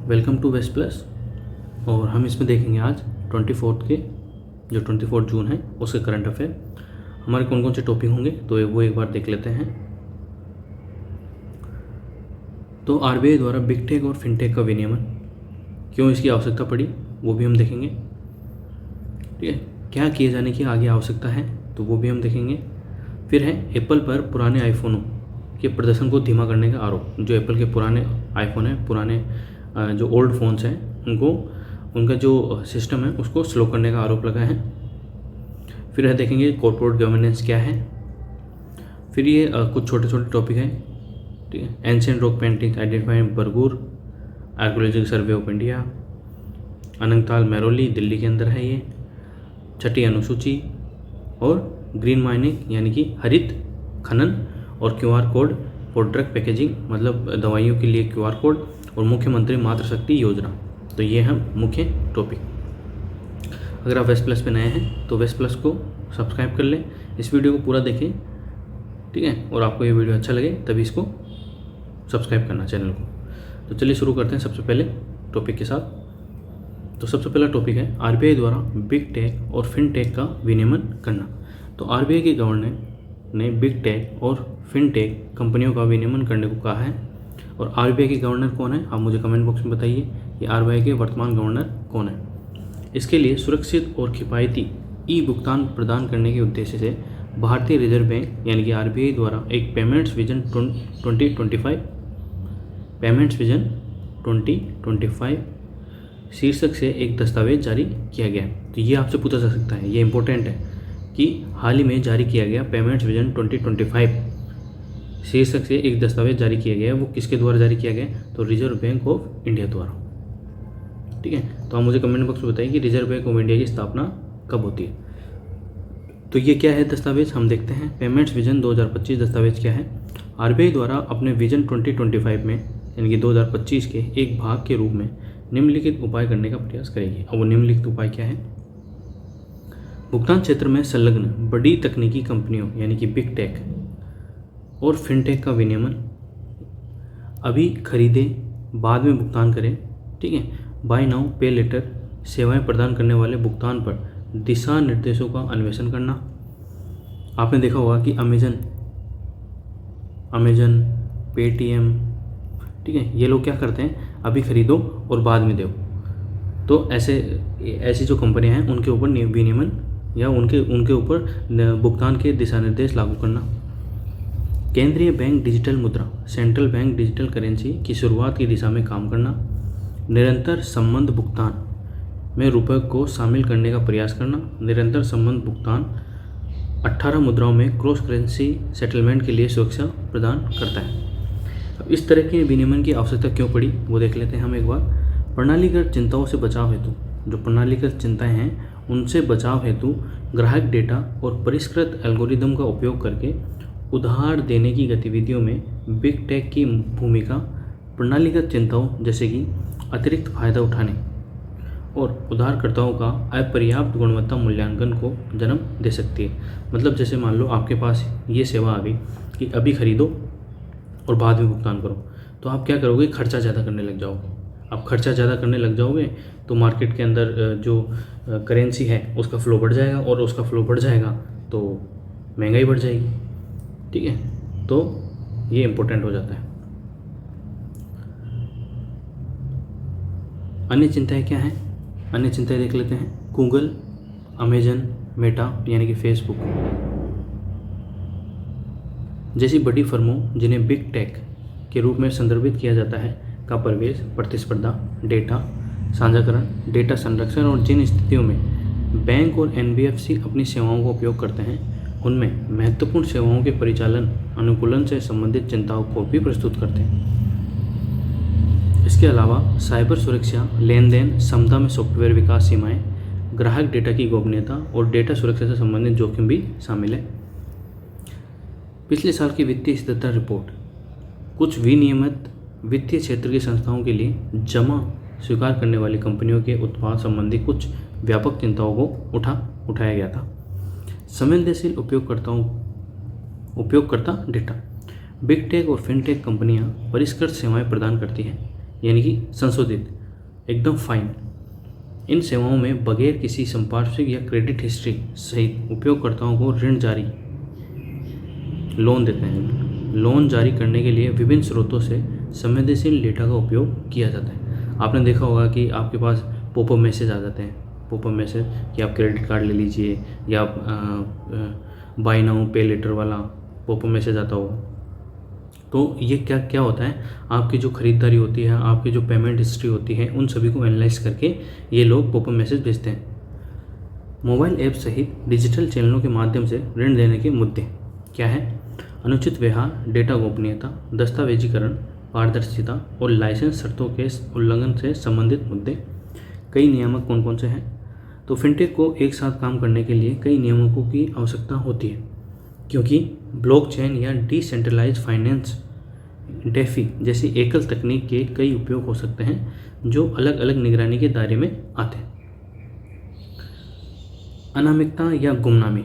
Welcome to waste plus. और हम इसमें देखेंगे आज 24 के जो 24 जून है उसके करंट अफेयर हमारे कौन कौन से टॉपिक होंगे तो वो एक बार देख लेते हैं। तो आरबीआई द्वारा बिग टेक और फिनटेक का विनियमन, क्यों इसकी आवश्यकता पड़ी वो भी हम देखेंगे। ठीक है, क्या किए जाने की आगे आवश्यकता है तो वो भी हम देखेंगे। फिर है एप्पल पर पुराने आईफोनों के प्रदर्शन को धीमा करने का आरोप। जो एप्पल के पुराने आईफोन हैं, पुराने जो ओल्ड फ़ोन्स हैं उनको उनका जो सिस्टम है उसको स्लो करने का आरोप लगा है। फिर है देखेंगे कॉर्पोरेट गवर्नेंस क्या है। फिर ये कुछ छोटे छोटे टॉपिक हैं। ठीक है, ancient rock paintings identifying Bargur, archaeological survey of India, Anangtal Mehrauli Delhi के अंदर है ये, छठी अनुसूची, और ग्रीन माइनिंग यानी कि हरित खनन, और QR code for drug packaging मतलब दवाइयों के लिए क्यूआर कोड, और मुख्यमंत्री मातृशक्ति योजना। तो ये हम मुख्य टॉपिक। अगर आप वेस्ट प्लस पे नए हैं तो वेस्ट प्लस को सब्सक्राइब कर लें, इस वीडियो को पूरा देखें। ठीक है, और आपको ये वीडियो अच्छा लगे तभी इसको सब्सक्राइब करना चैनल को। तो चलिए शुरू करते हैं सबसे पहले टॉपिक के साथ। तो सबसे पहला टॉपिक है आरबीआई द्वारा बिग टेक और फिनटेक का विनियमन करना। तो आरबीआई के गवर्नर ने बिग टेक और फिनटेक कंपनियों का विनियमन करने को कहा है। और आरबीआई के गवर्नर कौन है आप मुझे कमेंट बॉक्स में बताइए कि आरबीआई के वर्तमान गवर्नर कौन है। इसके लिए सुरक्षित और किफ़ायती ई भुगतान प्रदान करने के उद्देश्य से भारतीय रिजर्व बैंक यानी कि आरबीआई द्वारा एक पेमेंट्स विजन 2025 शीर्षक से एक दस्तावेज जारी किया गया है। तो ये आपसे पूछा जा सकता है, ये इंपॉर्टेंट है कि हाल ही में जारी किया गया पेमेंट्स विजन 2025 शीर्षक से एक दस्तावेज जारी किया गया है, वो किसके द्वारा जारी किया गया है तो रिजर्व बैंक ऑफ इंडिया द्वारा। ठीक है, तो आप मुझे कमेंट बॉक्स में बताइए कि रिजर्व बैंक ऑफ इंडिया की स्थापना कब होती है। तो ये क्या है दस्तावेज, हम देखते हैं। पेमेंट्स विजन 2025 दस्तावेज क्या है। आरबीआई द्वारा अपने विजन 2025 में यानी कि 2025 के एक भाग के रूप में निम्नलिखित उपाय करने का प्रयास करेगी। अब वो निम्नलिखित उपाय क्या है। भुगतान क्षेत्र में संलग्न बड़ी तकनीकी कंपनियों यानी कि बिग टेक और फिनटेक का विनियमन। अभी खरीदें बाद में भुगतान करें। ठीक है, बाय नाउ पे लेटर सेवाएं प्रदान करने वाले भुगतान पर दिशा निर्देशों का अन्वेषण करना। आपने देखा होगा कि अमेजन पेटीएम, ठीक है, ये लोग क्या करते हैं अभी खरीदो और बाद में दो। तो ऐसी जो कंपनियां हैं उनके ऊपर विनियमन या उनके ऊपर भुगतान के दिशा निर्देश लागू करना। केंद्रीय बैंक डिजिटल मुद्रा सेंट्रल बैंक डिजिटल करेंसी की शुरुआत की दिशा में काम करना। निरंतर संबंध भुगतान में रुपए को शामिल करने का प्रयास करना। निरंतर संबंध भुगतान 18 मुद्राओं में क्रॉस करेंसी सेटलमेंट के लिए सुरक्षा प्रदान करता है। अब इस तरह के विनियमन की आवश्यकता क्यों पड़ी वो देख लेते हैं हम एक बार। प्रणालीगत चिंताओं से बचाव हेतु, जो प्रणालीगत चिंताएं हैं उनसे बचाव हेतु ग्राहक डेटा और परिष्कृत एल्गोरिदम का उपयोग करके उधार देने की गतिविधियों में बिग टेक की भूमिका प्रणालीगत चिंताओं जैसे कि अतिरिक्त फायदा उठाने और उधारकर्ताओं का अपर्याप्त गुणवत्ता मूल्यांकन को जन्म दे सकती है। मतलब जैसे मान लो आपके पास ये सेवा आ गई कि अभी खरीदो और बाद में भुगतान करो, तो आप क्या करोगे खर्चा ज़्यादा करने लग जाओगे। आप खर्चा ज़्यादा करने लग जाओगे तो मार्केट के अंदर जो करेंसी है उसका फ्लो बढ़ जाएगा, और उसका फ्लो बढ़ जाएगा तो महंगाई बढ़ जाएगी। ठीक है, तो ये इम्पोर्टेंट हो जाता है। अन्य चिंताएं क्या हैं, अन्य चिंताएं देख लेते हैं। गूगल, अमेजन, मेटा यानी कि फेसबुक जैसी बड़ी फर्मों जिन्हें बिग टेक के रूप में संदर्भित किया जाता है का प्रवेश, प्रतिस्पर्धा, डेटा साझाकरण, डेटा संरक्षण, और जिन स्थितियों में बैंक और एनबीएफसी अपनी सेवाओं का उपयोग करते हैं उनमें महत्वपूर्ण सेवाओं के परिचालन अनुकूलन से संबंधित चिंताओं को भी प्रस्तुत करते हैं। इसके अलावा साइबर सुरक्षा, लेन देन क्षमता में सॉफ्टवेयर विकास सीमाएं, ग्राहक डेटा की गोपनीयता और डेटा सुरक्षा से संबंधित जोखिम भी शामिल है। पिछले साल की वित्तीय स्थिरता रिपोर्ट कुछ विनियमित वित्तीय क्षेत्र की संस्थाओं के लिए जमा स्वीकार करने वाली कंपनियों के उत्पाद संबंधी कुछ व्यापक चिंताओं को उठाया गया था। संवेदनशील उपयोगकर्ता डेटा। बिग टेक और फिनटेक कंपनियां परिष्कृत सेवाएं प्रदान करती हैं, यानी कि संशोधित एकदम फाइन। इन सेवाओं में बगैर किसी संपार्श्विक या क्रेडिट हिस्ट्री सहित उपयोगकर्ताओं को ऋण जारी लोन देते हैं। लोन जारी करने के लिए विभिन्न स्रोतों से संवेदनशील डेटा का उपयोग किया जाता है। आपने देखा होगा कि आपके पास पॉपअप मैसेज आ जाते हैं, पॉपअप मैसेज कि आप क्रेडिट कार्ड ले लीजिए, या बाय नाउ पे लेटर वाला पॉपअप मैसेज आता होगा। तो ये क्या क्या होता है, आपकी जो खरीदारी होती है, आपकी जो पेमेंट हिस्ट्री होती है, उन सभी को एनालाइज करके ये लोग पॉपअप मैसेज भेजते हैं। मोबाइल ऐप सहित डिजिटल चैनलों के माध्यम से ऋण देने के मुद्दे क्या है? अनुचित व्यवहार, डेटा गोपनीयता, दस्तावेजीकरण, पारदर्शिता और लाइसेंस शर्तों के उल्लंघन से संबंधित मुद्दे। कई नियामक कौन कौन से हैं? तो फिनटेक को एक साथ काम करने के लिए कई नियामकों की आवश्यकता होती है, क्योंकि ब्लॉकचेन या डिसेंट्रलाइज्ड फाइनेंस डेफी जैसी एकल तकनीक के कई उपयोग हो सकते हैं जो अलग अलग निगरानी के दायरे में आते हैं। अनामिकता या गुमनामी,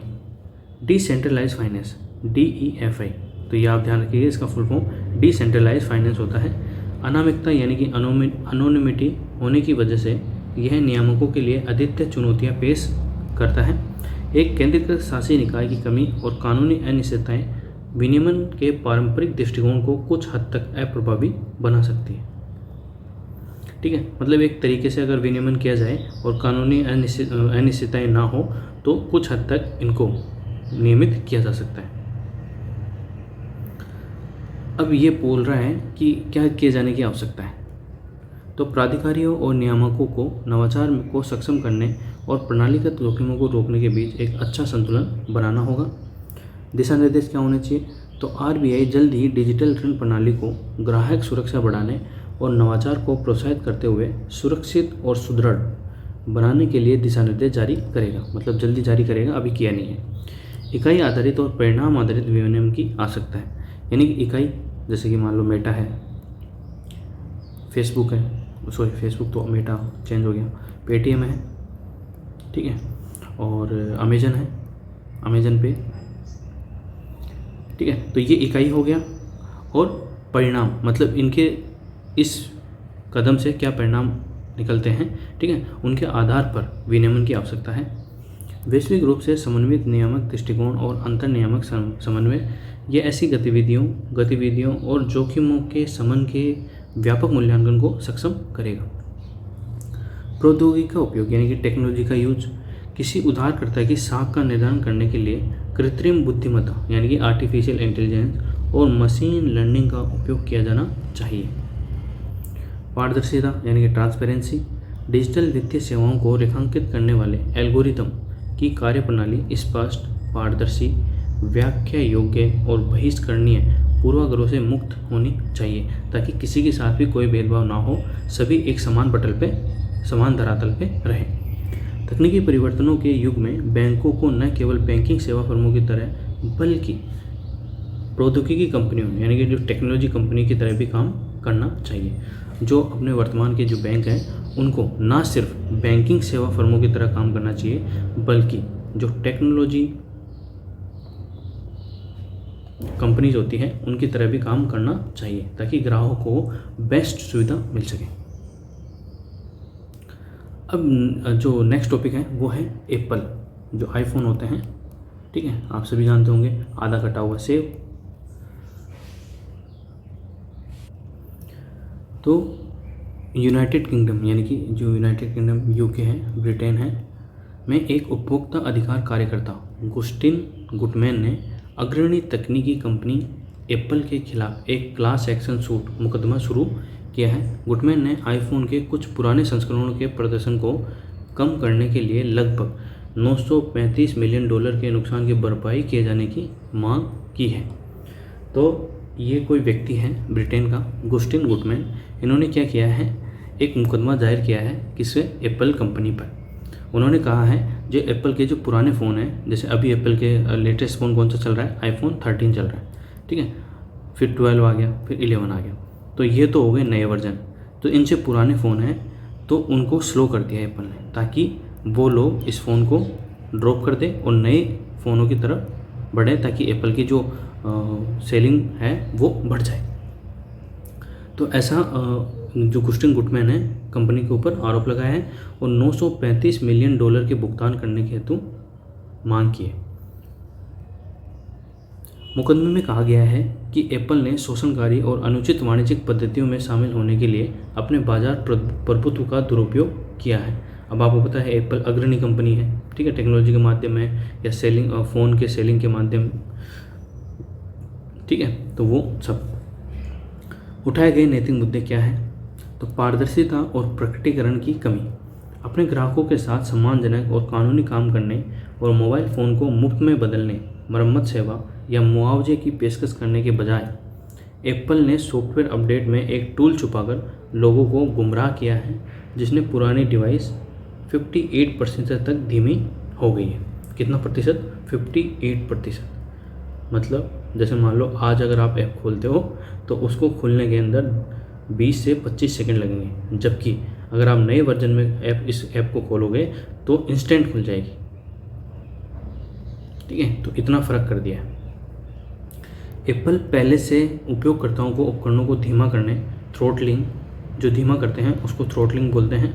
डिसेंट्रलाइज्ड फाइनेंस DEFI, तो ये आप ध्यान रखिएगा, इसका फुल फॉर्म डिसेंट्रलाइज्ड फाइनेंस होता है। अनामिकता यानी कि अनोनिमिटी होने की वजह से यह नियामकों के लिए अद्वितीय चुनौतियां पेश करता है। एक केंद्रीकृत शासी निकाय की कमी और कानूनी अनिश्चितताएं विनियमन के पारंपरिक दृष्टिकोण को कुछ हद तक अप्रभावी बना सकती है। ठीक है, मतलब एक तरीके से अगर विनियमन किया जाए और कानूनी अनिश्चितताएं ना हो तो कुछ हद तक इनको नियमित किया जा सकता है। अब ये बोल रहा है कि क्या किए जाने की आवश्यकता है। तो प्राधिकारियों और नियामकों को नवाचार को सक्षम करने और प्रणालीगत जोखिमों को रोकने के बीच एक अच्छा संतुलन बनाना होगा। दिशा निर्देश क्या होने चाहिए? तो RBI जल्द ही डिजिटल ऋण प्रणाली को ग्राहक सुरक्षा बढ़ाने और नवाचार को प्रोत्साहित करते हुए सुरक्षित और सुदृढ़ बनाने के लिए दिशा निर्देश जारी करेगा, मतलब जल्दी जारी करेगा, अभी किया नहीं है। इकाई आधारित और परिणाम आधारित विनियमन की आवश्यकता है, यानी कि इकाई जैसे कि मान लो मेटा है, फेसबुक है, सॉरी फेसबुक तो मेटा चेंज हो गया, पेटीएम है, ठीक है, और अमेजन है, अमेजन पे, ठीक है। तो ये इकाई हो गया। और परिणाम मतलब इनके इस कदम से क्या परिणाम निकलते हैं, ठीक है, उनके आधार पर विनियमन की आवश्यकता है। वैश्विक रूप से समन्वित नियामक दृष्टिकोण और अंतर नियामक समन्वय, ये ऐसी गतिविधियों और जोखिमों के समन के व्यापक मूल्यांकन को सक्षम करेगा। प्रौद्योगिकी का उपयोग यानी कि टेक्नोलॉजी का यूज, किसी उधारकर्ता की साख का निर्धारण करने के लिए कृत्रिम बुद्धिमत्ता यानी कि आर्टिफिशियल इंटेलिजेंस और मशीन लर्निंग का उपयोग किया जाना चाहिए। पारदर्शिता यानी कि ट्रांसपेरेंसी, डिजिटल वित्तीय सेवाओं को रेखांकित करने वाले एल्गोरिथम की कार्यप्रणाली स्पष्ट, पारदर्शी, व्याख्या योग्य और बहिष्करणीय पूर्वाग्रहों से मुक्त होनी चाहिए, ताकि किसी के साथ भी कोई भेदभाव ना हो, सभी एक समान पटल पे, समान धरातल पे रहें। तकनीकी परिवर्तनों के युग में बैंकों को न केवल बैंकिंग सेवा फर्मों की तरह बल्कि प्रौद्योगिकी कंपनियों यानी कि जो टेक्नोलॉजी कंपनी की तरह भी काम करना चाहिए। जो अपने वर्तमान के जो बैंक हैं उनको ना सिर्फ बैंकिंग सेवा फर्मों की तरह काम करना चाहिए, बल्कि जो टेक्नोलॉजी कंपनीज होती हैं उनकी तरह भी काम करना चाहिए, ताकि ग्राहकों को बेस्ट सुविधा मिल सके। अब जो नेक्स्ट टॉपिक है वो है एप्पल, जो आईफोन होते हैं, ठीक है, आप सभी जानते होंगे, आधा कटा हुआ सेब। तो यूनाइटेड किंगडम यानी कि जो यूनाइटेड किंगडम यूके है, ब्रिटेन है, में एक उपभोक्ता अधिकार कार्यकर्ता गुस्टिन गुटमैन ने अग्रणी तकनीकी कंपनी एप्पल के खिलाफ एक क्लास एक्शन सूट मुकदमा शुरू किया है। गुटमैन ने आईफोन के कुछ पुराने संस्करणों के प्रदर्शन को कम करने के लिए लगभग $935 मिलियन के नुकसान की भरपाई किए जाने की मांग की है। तो ये कोई व्यक्ति है ब्रिटेन का, गुस्टिन गुटमैन, इन्होंने क्या किया है, एक मुकदमा दायर किया है किससे, एप्पल कंपनी पर। उन्होंने कहा है जो एप्पल के जो पुराने फ़ोन हैं, जैसे अभी एप्पल के लेटेस्ट फ़ोन कौन सा चल रहा है, आईफोन 13 चल रहा है, ठीक है, फिर 12 आ गया, फिर 11 आ गया, तो ये तो हो गए नए वर्जन। तो इनसे पुराने फ़ोन हैं तो उनको स्लो कर दिया एप्पल ने, ताकि वो लोग इस फ़ोन को ड्रॉप कर दें और नए फ़ोनों की तरफ बढ़े, ताकि एप्पल की जो सेलिंग है वो बढ़ जाए। तो ऐसा जो गुस्टिन गुटमैन है कंपनी के ऊपर आरोप लगाया है और $935 मिलियन के भुगतान करने के हेतु मांग की है। मुकदमे में कहा गया है कि एप्पल ने शोषणकारी और अनुचित वाणिज्यिक पद्धतियों में शामिल होने के लिए अपने बाजार प्रभुत्व का दुरुपयोग किया है। अब आपको पता है एप्पल अग्रणी कंपनी है, ठीक है, टेक्नोलॉजी के माध्यम में या सेलिंग फ़ोन के सेलिंग के माध्यम, ठीक है। तो वो सब उठाए गए नैतिक मुद्दे क्या हैं? तो पारदर्शिता और प्रकटीकरण की कमी, अपने ग्राहकों के साथ सम्मानजनक और कानूनी काम करने और मोबाइल फ़ोन को मुफ्त में बदलने, मरम्मत सेवा या मुआवजे की पेशकश करने के बजाय एप्पल ने सॉफ्टवेयर अपडेट में एक टूल छुपाकर लोगों को गुमराह किया है, जिसने पुरानी डिवाइस 58% तक धीमी हो गई है। कितना प्रतिशत? 58%। मतलब जैसे मान लो आज अगर आप ऐप खोलते हो तो उसको खुलने के अंदर 20 से 25 सेकंड लगेंगे, जबकि अगर आप नए वर्जन में इस ऐप को खोलोगे तो इंस्टेंट खुल जाएगी, ठीक है। तो इतना फ़र्क कर दिया है। एप्पल पहले से उपयोगकर्ताओं को उपकरणों को धीमा करने, थ्रोटलिंग, जो धीमा करते हैं उसको थ्रोटलिंग बोलते हैं,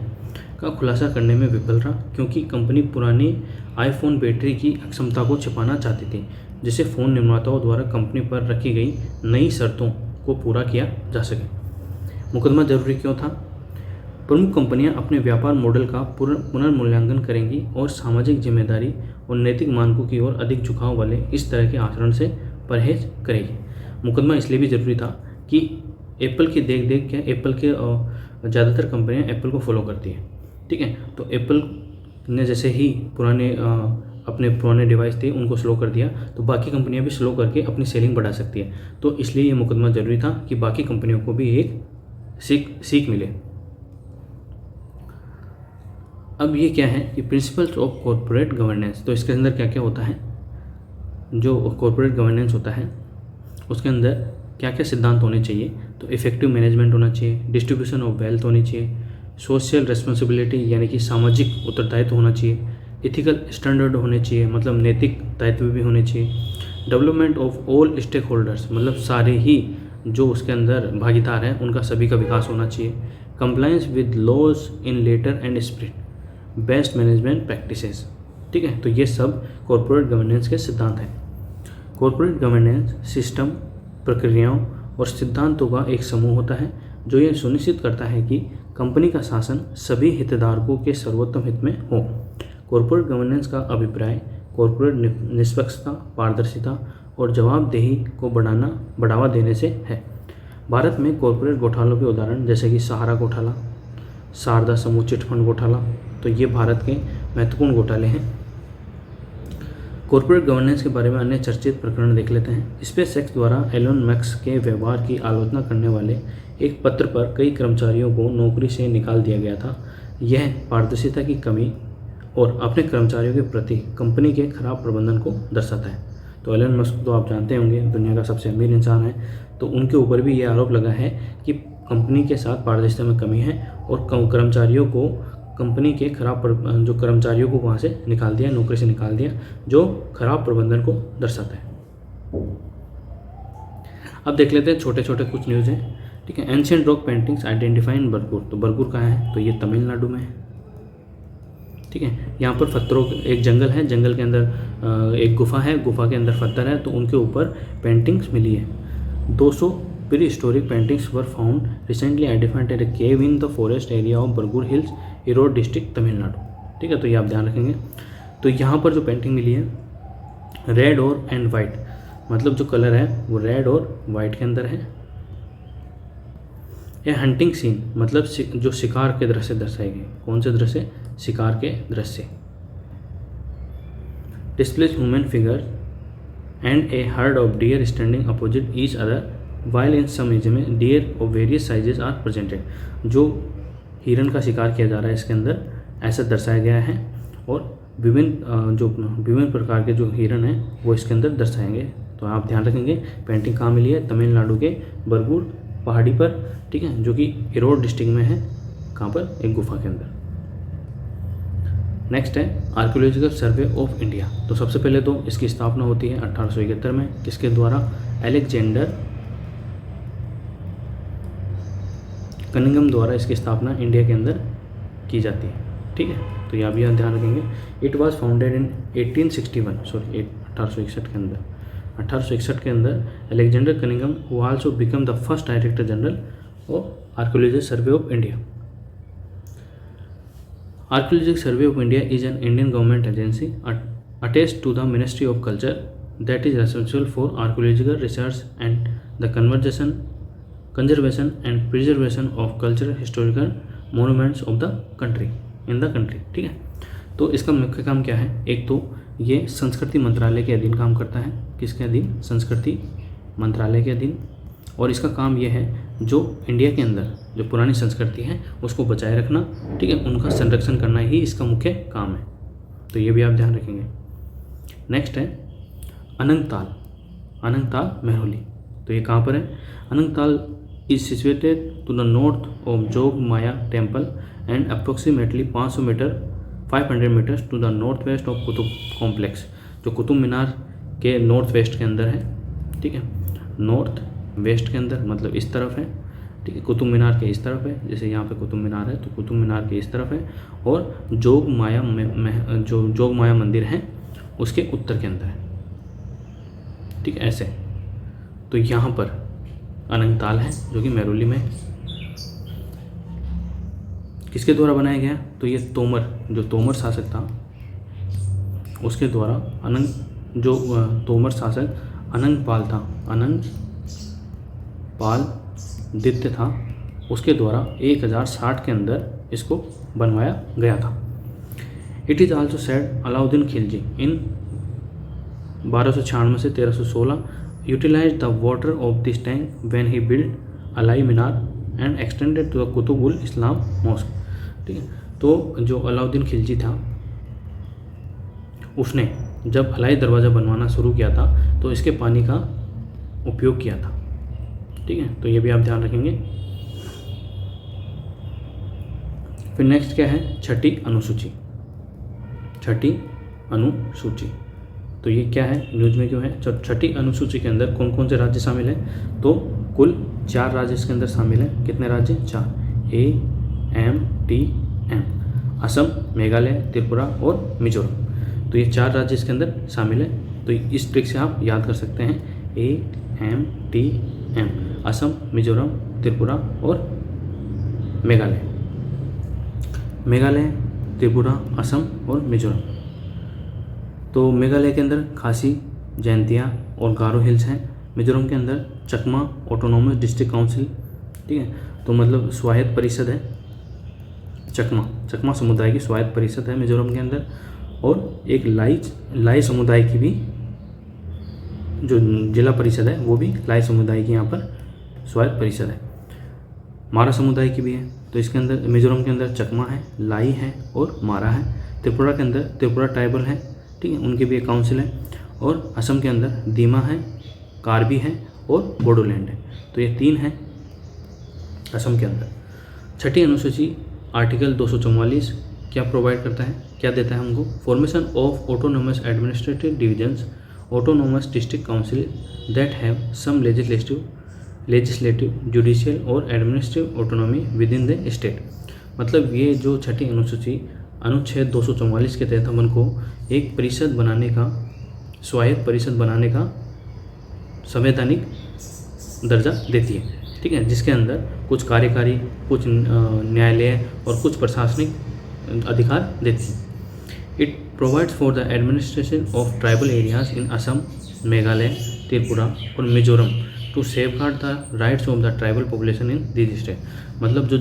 का खुलासा करने में विफल रहा, क्योंकि कंपनी पुरानी आईफोन बैटरी की अक्षमता को छिपाना चाहती थी, जिसे फ़ोन निर्माताओं द्वारा कंपनी पर रखी गई नई शर्तों को पूरा किया जा सके। मुकदमा जरूरी क्यों था? प्रमुख कंपनियां अपने व्यापार मॉडल का पुनर्मूल्यांकन करेंगी और सामाजिक जिम्मेदारी और नैतिक मानकों की ओर अधिक झुकाव वाले इस तरह के आचरण से परहेज करेगी। मुकदमा इसलिए भी ज़रूरी था कि एप्पल की देख के एप्पल के ज़्यादातर कंपनियां एप्पल को फॉलो करती हैं, ठीक है। तो एप्पल ने जैसे ही अपने पुराने डिवाइस थे उनको स्लो कर दिया, तो बाकी कंपनियां भी स्लो करके अपनी सेलिंग बढ़ा सकती है। तो इसलिए ये मुकदमा ज़रूरी था कि बाकी कंपनियों को भी एक सीख मिले। अब ये क्या है कि प्रिंसिपल्स ऑफ कॉर्पोरेट गवर्नेंस, तो इसके अंदर क्या क्या होता है? जो कॉर्पोरेट गवर्नेंस होता है उसके अंदर क्या क्या सिद्धांत होने चाहिए? तो इफेक्टिव मैनेजमेंट होना चाहिए, डिस्ट्रीब्यूशन ऑफ वेल्थ होनी चाहिए, सोशल रिस्पॉन्सिबिलिटी यानी कि सामाजिक उत्तरदायित्व होना चाहिए, इथिकल स्टैंडर्ड होने चाहिए मतलब नैतिक दायित्व भी होने चाहिए, development of all stakeholders मतलब सारे ही जो उसके अंदर भागीदार हैं उनका सभी का विकास होना चाहिए, compliance with laws in letter and spirit, best management practices, ठीक है। तो ये सब कॉर्पोरेट गवर्नेंस के सिद्धांत हैं। कॉर्पोरेट गवर्नेंस सिस्टम, प्रक्रियाओं और सिद्धांतों का एक समूह होता है जो ये सुनिश्चित करता है कि कंपनी का शासन सभी हितधारकों के सर्वोत्तम हित में हो। कॉर्पोरेट गवर्नेंस का अभिप्राय कॉर्पोरेट निष्पक्षता, पारदर्शिता और जवाबदेही को बढ़ावा देने से है। भारत में कॉर्पोरेट घोटालों के उदाहरण जैसे कि सहारा घोटाला, शारदा समूह चिटफंड घोटाला, तो ये भारत के महत्वपूर्ण घोटाले हैं। कॉर्पोरेट गवर्नेंस के बारे में अन्य चर्चित प्रकरण देख लेते हैं। स्पेसएक्स द्वारा एलोन मस्क के व्यवहार की आलोचना करने वाले एक पत्र पर कई कर्मचारियों को नौकरी से निकाल दिया गया था। यह पारदर्शिता की कमी और अपने कर्मचारियों के प्रति कंपनी के खराब प्रबंधन को दर्शाता है। तो एलन मस्क तो आप जानते होंगे दुनिया का सबसे अमीर इंसान है, तो उनके ऊपर भी ये आरोप लगा है कि कंपनी के साथ पारदर्शिता में कमी है और कर्मचारियों को कंपनी के जो कर्मचारियों को वहाँ से निकाल दिया, नौकरी से निकाल दिया, जो खराब प्रबंधन को दर्शाता है। अब देख लेते हैं छोटे छोटे कुछ न्यूज़ हैं, ठीक है। एंशिएंट रॉक पेंटिंग्स आइडेंटिफाई इन बरगुर, तो बरगुर कहाँ है? तो ये तमिलनाडु में है, ठीक है। यहाँ पर पत्थरों एक जंगल है, जंगल के अंदर एक गुफा है, गुफा के अंदर पत्थर है, तो उनके ऊपर पेंटिंग्स मिली है। 200 pre historic paintings were found recently identified at a cave in the forest area of Bargur hills, Erode district, Tamil Nadu, ठीक है। तो ये आप ध्यान रखेंगे। तो यहाँ पर जो पेंटिंग मिली है रेड और एंड वाइट, मतलब जो कलर है वो रेड और वाइट के अंदर है। यह हंटिंग सीन मतलब जो शिकार के दृश्य दर्शाए गए। कौन से दृश्य? शिकार के दृश्य। Displays human figure and a herd of deer standing opposite each other while in some image में deer of various sizes are presented. जो हिरन का शिकार किया जा रहा है इसके अंदर ऐसा दर्शाया गया है, और विभिन्न प्रकार के जो हिरन हैं वो इसके अंदर दर्शाएंगे। तो आप ध्यान रखेंगे। पेंटिंग कहाँ मिली है? तमिलनाडु के बरगुर पहाड़ी पर, ठीक है, जो कि ईरोड डिस्ट्रिक्ट में है। कहाँ पर? एक गुफा के अंदर। नेक्स्ट है आर्कियोलॉजिकल सर्वे ऑफ इंडिया। तो सबसे पहले तो इसकी स्थापना होती है 1871 में, किसके द्वारा? कनिंघम द्वारा इसकी स्थापना इंडिया के अंदर की जाती है। ठीक है, तो यहाँ भी आप ध्यान रखेंगे। इट वॉज फाउंडेड इन 1861 के अंदर 1861 के अंदर Alexander Cunningham who also become the first director general of archaeological survey of India. Archaeological survey of India is an Indian government agency attached to the Ministry of Culture that is responsible for archaeological research and the conservation and preservation of cultural historical monuments of the country in the country। ठीक है, तो इसका मुख्य काम क्या है? एक तो ये संस्कृति मंत्रालय के अधीन काम करता है। किसके अधीन? संस्कृति मंत्रालय के अधीन। और इसका काम ये है जो इंडिया के अंदर जो पुरानी संस्कृति है उसको बचाए रखना, ठीक है, उनका संरक्षण करना ही इसका मुख्य काम है। तो ये भी आप ध्यान रखेंगे। नेक्स्ट है अनंगताल, अनंगताल मेहरौली। तो ये कहाँ पर है? Anangtal is situated to the north of Jog Maya temple and approximately 500 meter 500 meters to the north west of Qutub complex, जो कुतुब मीनार के नॉर्थ वेस्ट के अंदर है। ठीक है, नॉर्थ वेस्ट के अंदर मतलब इस तरफ है। ठीक है, कुतुब मीनार के इस तरफ है, जैसे यहाँ पे कुतुब मीनार है तो कुतुब मीनार के इस तरफ है। और जोग माया जो जोग माया मंदिर है उसके उत्तर के अंदर है। ठीक है, ऐसे। तो यहाँ पर अनंगताल है जो कि मेहरौली में किसके द्वारा बनाया गया? तो ये तोमर, जो तोमर शासक था उसके द्वारा जो तोमर शासक अनंगपाल था, अनंगपाल द्वितीय था, उसके द्वारा 1060 के अंदर इसको बनवाया गया था। It is also said Alauddin Khilji in 1296 से 1316 utilize the water of this tank when he build Alai Minar and extended to the Qutub ul Islam mosque. ठीक है, तो जो अलाउद्दीन खिलजी था उसने जब अलाई दरवाज़ा बनवाना शुरू किया था तो इसके पानी का उपयोग किया था। ठीक है, तो ये भी आप ध्यान रखेंगे। फिर नेक्स्ट क्या है? छठी अनुसूची, छठी अनुसूची। तो ये क्या है? न्यूज में क्यों है? छठी अनुसूची के अंदर कौन कौन से राज्य शामिल हैं? तो कुल 4 राज्य इसके अंदर शामिल हैं। कितने राज्य? 4, AMTM, असम, मेघालय, त्रिपुरा और मिजोरम। तो ये 4 राज्य इसके अंदर शामिल हैं। तो इस ट्रिक से आप याद कर सकते हैं, AMTM, असम, मिजोरम, त्रिपुरा और मेघालय। मेघालय, त्रिपुरा, असम और मिजोरम। तो मेघालय के अंदर खासी, जैंतिया और गारो हिल्स हैं। मिजोरम के अंदर चकमा ऑटोनोमस डिस्ट्रिक्ट काउंसिल। ठीक है, तो मतलब स्वायत्त परिषद है। चकमा समुदाय की स्वायत्त परिषद है मिजोरम के अंदर। और एक लाई समुदाय की भी जो जिला परिषद है वो भी लाई समुदाय की यहाँ पर स्वायत्त परिषद है। मारा समुदाय की भी है। तो इसके अंदर मिजोरम के अंदर चकमा है, लाई है और मारा है। त्रिपुरा के अंदर त्रिपुरा ट्राइबल है। ठीक है, उनकी भी एक काउंसिल है। और असम के अंदर दीमा है, कार्बी है और बोडोलैंड है। तो ये 3 हैं असम के अंदर। छठी अनुसूची आर्टिकल 244 क्या प्रोवाइड करता है, क्या देता है हमको? Formation of autonomous administrative divisions, autonomous district council that have some legislative, judicial और administrative autonomy within the state. मतलब ये जो छठी अनुसूची अनुच्छेद 244 के तहत हमन को एक परिषद बनाने का, स्वायत्त परिषद बनाने का संवैधानिक दर्जा देती है। ठीक है, जिसके अंदर कुछ कार्यकारी, कुछ न्यायालय और कुछ प्रशासनिक अधिकार देती है। It provides for the administration of tribal areas in Assam, Meghalaya, Tripura और Mizoram to safeguard the rights of the tribal population in this state. मतलब जो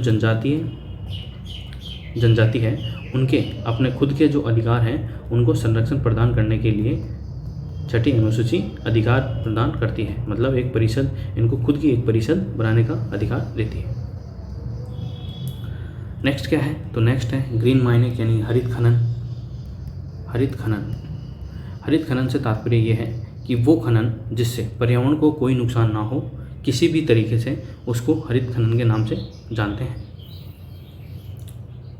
जनजाति है उनके अपने खुद के जो अधिकार हैं उनको संरक्षण प्रदान करने के लिए छठी अनुसूची अधिकार प्रदान करती है। मतलब एक परिषद, इनको खुद की एक परिषद बनाने का अधिकार देती है। नेक्स्ट क्या है? तो नेक्स्ट है ग्रीन माइनिंग यानी हरित खनन। हरित खनन से तात्पर्य ये है कि वो खनन जिससे पर्यावरण को कोई नुकसान ना हो किसी भी तरीके से, उसको हरित खनन के नाम से जानते हैं।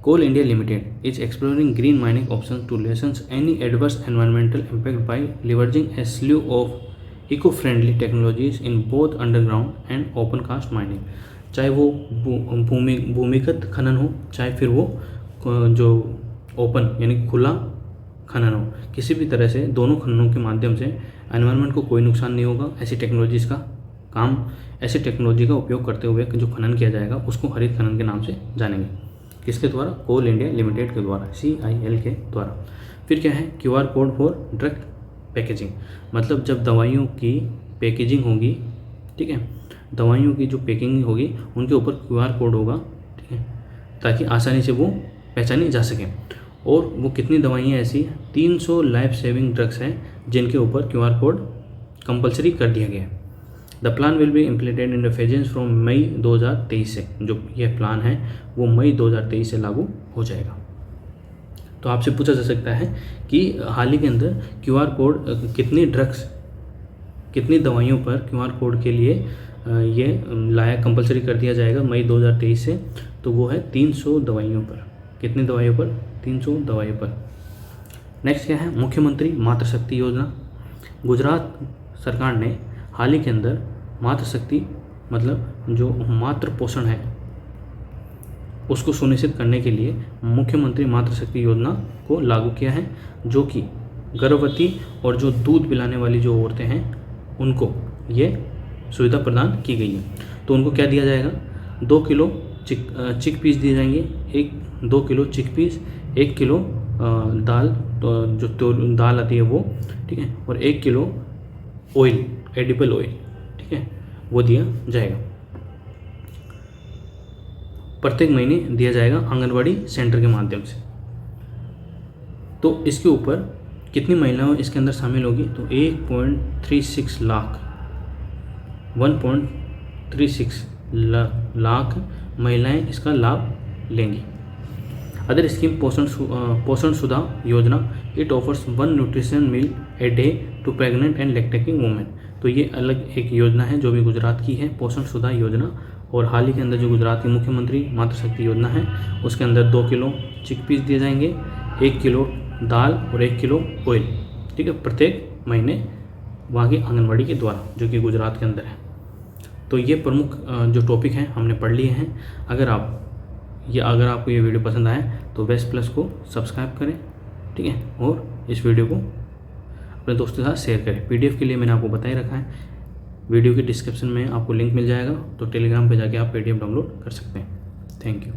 Coal India Limited is exploring green mining options to lessen any adverse environmental impact by leveraging a slew of eco-friendly technologies in both underground and open cast mining। चाहे वो भूमिगत खनन हो, चाहे फिर वो जो ओपन यानी खुला खनन हो, किसी भी तरह से दोनों खननों के माध्यम से एनवायरनमेंट को कोई नुकसान नहीं होगा। ऐसी टेक्नोलॉजी का उपयोग करते हुए जो खनन किया जाएगा उसको हरित खनन के नाम से जानेंगे। किसके द्वारा? कोल इंडिया लिमिटेड के द्वारा, CIL के द्वारा। फिर क्या है? QR code for drug packaging, मतलब जब दवाइयों की पैकेजिंग होगी, ठीक है, दवाइयों की जो पैकिंग होगी उनके ऊपर QR कोड होगा, ठीक है, ताकि आसानी से वो पहचानी जा सके। और वो कितनी दवाइयाँ ऐसी 300 लाइफ सेविंग ड्रग्स हैं जिनके ऊपर QR कोड कंपलसरी कर दिया गया है। The plan will be implemented in phases from May 2023 से, जो यह प्लान है वो मई 2023 से लागू हो जाएगा। तो आपसे पूछा जा सकता है कि हाल ही के अंदर QR कोड कितनी दवाइयों पर QR कोड के लिए ये लाया कंपलसरी कर दिया जाएगा मई 2023 से, तो वो है 300 दवाइयों पर। कितनी दवाइयों पर? 300 दवाइयों पर। नेक्स्ट क्या है? मुख्यमंत्री मातृशक्ति योजना। गुजरात सरकार ने हाल ही के अंदर मातृशक्ति मतलब जो मातृ पोषण है उसको सुनिश्चित करने के लिए मुख्यमंत्री मातृशक्ति योजना को लागू किया है, जो कि गर्भवती और जो दूध पिलाने वाली जो औरतें हैं उनको ये सुविधा प्रदान की गई है। तो उनको क्या दिया जाएगा? 2 किलो चिक पीस दिए जाएंगे, 2 किलो चिक पीस, 1 किलो दाल, तो जो दाल आती है वो, ठीक है, और 1 किलो ऑयल, एडिबल ऑयल, ठीक है, वो दिया जाएगा। प्रत्येक महीने दिया जाएगा आंगनवाड़ी सेंटर के माध्यम से। तो इसके ऊपर कितनी महिलाएं इसके अंदर शामिल होगी? तो 1.36 लाख महिलाएं इसका लाभ लेंगी। Other scheme Poshan Sudha Yojana, it offers 1 nutrition meal a day to pregnant and lactating women. तो ये अलग एक योजना है जो भी गुजरात की है, पोषण सुधा योजना। और हाल ही के अंदर जो गुजरात की मुख्यमंत्री मातृशक्ति योजना है उसके अंदर 2 किलो चिक पीस दिए जाएंगे, 1 किलो दाल और 1 किलो ऑयल, ठीक है, प्रत्येक महीने वहाँ की आंगनवाड़ी के द्वारा, जो कि गुजरात के अंदर है। तो ये प्रमुख जो टॉपिक हैं हमने पढ़ लिए हैं। अगर आपको ये वीडियो पसंद आए तो वेस्ट प्लस को सब्सक्राइब करें, ठीक है, और इस वीडियो को अपने दोस्तों के साथ शेयर करें। PDF के लिए मैंने आपको बता ही रखा है, वीडियो के डिस्क्रिप्शन में आपको लिंक मिल जाएगा, तो टेलीग्राम पे जाके आप PDF डाउनलोड कर सकते हैं। Thank you.